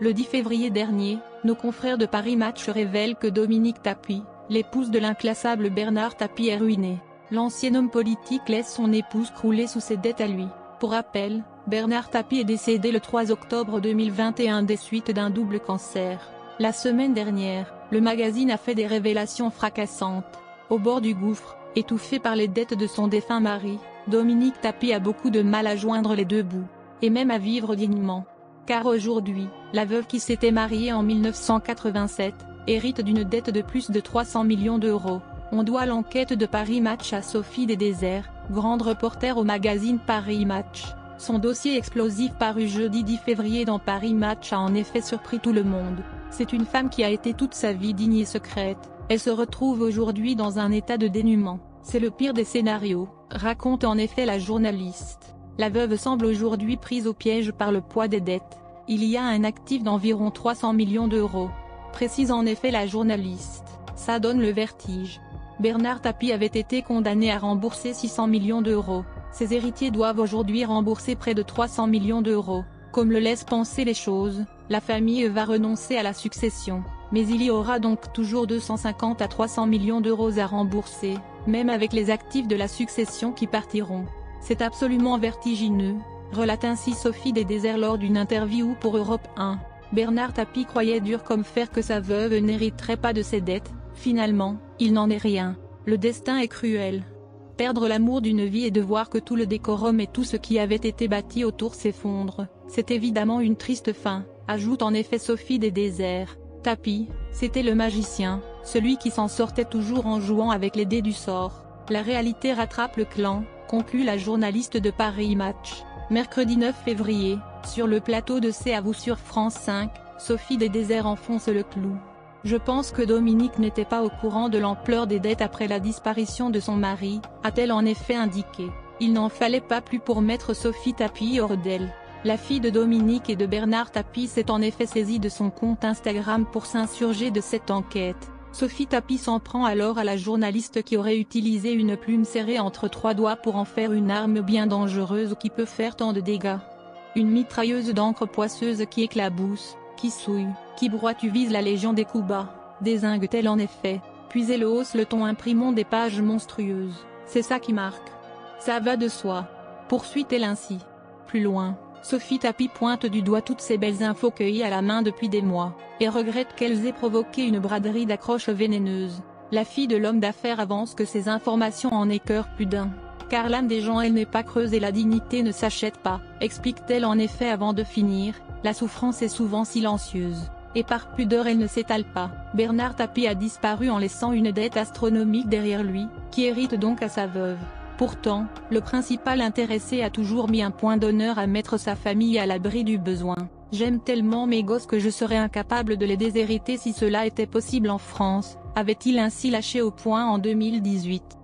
Le 10 février dernier, nos confrères de Paris Match révèlent que Dominique Tapie, l'épouse de l'inclassable Bernard Tapie, est ruinée. L'ancien homme politique laisse son épouse crouler sous ses dettes à lui. Pour rappel, Bernard Tapie est décédé le 3 octobre 2021 des suites d'un double cancer. La semaine dernière, le magazine a fait des révélations fracassantes. Au bord du gouffre, étouffé par les dettes de son défunt mari, Dominique Tapie a beaucoup de mal à joindre les deux bouts, et même à vivre dignement. Car aujourd'hui, la veuve qui s'était mariée en 1987, hérite d'une dette de plus de 300 millions d'euros. On doit l'enquête de Paris Match à Sophie Desdésert, grande reporter au magazine Paris Match. Son dossier explosif paru jeudi 10 février dans Paris Match a en effet surpris tout le monde. C'est une femme qui a été toute sa vie digne et secrète. Elle se retrouve aujourd'hui dans un état de dénuement. C'est le pire des scénarios, raconte en effet la journaliste. La veuve semble aujourd'hui prise au piège par le poids des dettes. Il y a un actif d'environ 300 millions d'euros. Précise en effet la journaliste. Ça donne le vertige. Bernard Tapie avait été condamné à rembourser 600 millions d'euros. Ses héritiers doivent aujourd'hui rembourser près de 300 millions d'euros. Comme le laissent penser les choses, la famille va renoncer à la succession. Mais il y aura donc toujours 250 à 300 millions d'euros à rembourser, même avec les actifs de la succession qui partiront. C'est absolument vertigineux, relate ainsi Sophie Desdésert lors d'une interview pour Europe 1. Bernard Tapie croyait dur comme fer que sa veuve n'hériterait pas de ses dettes. Finalement, il n'en est rien. Le destin est cruel. Perdre l'amour d'une vie et de voir que tout le décorum et tout ce qui avait été bâti autour s'effondre, c'est évidemment une triste fin, ajoute en effet Sophie Desdésert. Tapie, c'était le magicien, celui qui s'en sortait toujours en jouant avec les dés du sort. La réalité rattrape le clan, conclut la journaliste de Paris Match. Mercredi 9 février, sur le plateau de C'est à vous sur France 5, Sophie Desdésert enfonce le clou. Je pense que Dominique n'était pas au courant de l'ampleur des dettes après la disparition de son mari, a-t-elle en effet indiqué. Il n'en fallait pas plus pour mettre Sophie Tapie hors d'elle. La fille de Dominique et de Bernard Tapie s'est en effet saisie de son compte Instagram pour s'insurger de cette enquête. Sophie Tapie s'en prend alors à la journaliste qui aurait utilisé une plume serrée entre trois doigts pour en faire une arme bien dangereuse qui peut faire tant de dégâts. Une mitrailleuse d'encre poisseuse qui éclabousse, qui souille, qui broie. Tu vises la légion des coups bas, désingue-t-elle en effet, puis elle hausse le ton imprimant des pages monstrueuses. C'est ça qui marque. Ça va de soi. Poursuit-elle ainsi. Plus loin, Sophie Tapie pointe du doigt toutes ces belles infos cueillies à la main depuis des mois, et regrette qu'elles aient provoqué une braderie d'accroche vénéneuse. La fille de l'homme d'affaires avance que ces informations en écœurent plus d'un. Car l'âme des gens elle n'est pas creuse et la dignité ne s'achète pas, explique-t-elle en effet avant de finir, la souffrance est souvent silencieuse, et par pudeur elle ne s'étale pas. Bernard Tapie a disparu en laissant une dette astronomique derrière lui, qui hérite donc à sa veuve. Pourtant, le principal intéressé a toujours mis un point d'honneur à mettre sa famille à l'abri du besoin. J'aime tellement mes gosses que je serais incapable de les déshériter si cela était possible en France, avait-il ainsi lâché au point en 2018.